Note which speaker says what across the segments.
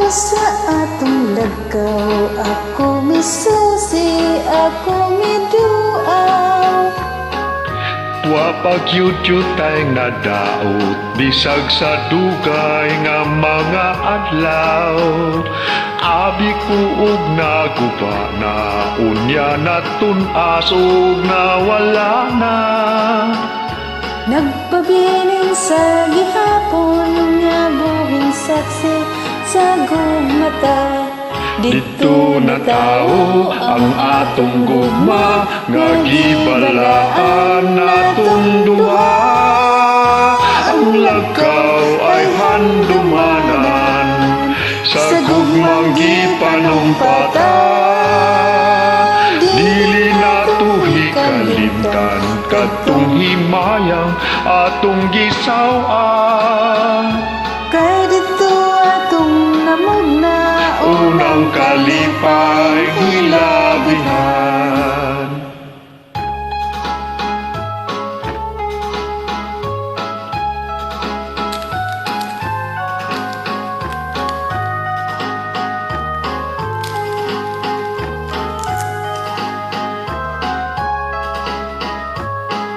Speaker 1: sa atong lagaw, ako misusi, ako miduaw.
Speaker 2: Wa pagyud-yud tay nadaot, bisag sa dugay nga mga adlaw. Abi ko og naguba na, unya na tunas ug nawala na.
Speaker 1: Nagpabilin sa gihapon nga buhing saksi sa gugmata.
Speaker 2: Dito na tao ang atong gugma, nga gibalaan natong duha. Ang lagaw ay handumanan, sa gugmang gipanumpata. Dili natuhi kalimtan, katong himayang atong gisaw-an.
Speaker 1: Kay dito atong namugna,
Speaker 2: Unang kalipay hilabihan.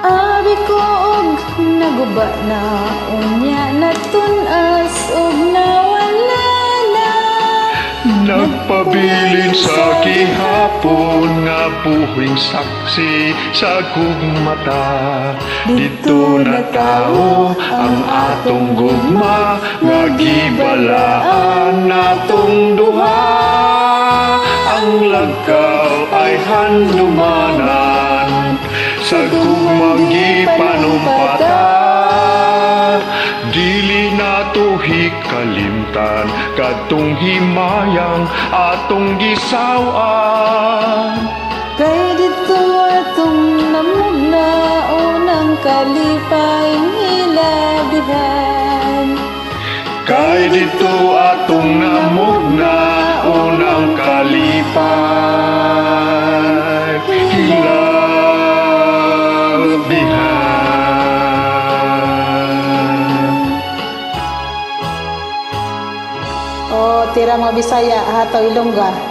Speaker 1: abi ko og naguba na, unya na tunas og nawala na.
Speaker 2: Nagpabilin sa gihapon nga buhing saksi sa gugmata. Dito na tao ang atong gugma, nga gibalaan natong duha. Ang lagaw ay handumanan, sa gugmang gipanumpata. Dili natuhi kalimtan, katong himayang atong gisaw-an.
Speaker 1: Kay dito atong namugna, unang kalipay hilabihan.
Speaker 2: Kay dito atong namugna, unang kalipay hilabihan.
Speaker 1: O tira mga Bisaya, hataw Ilongga.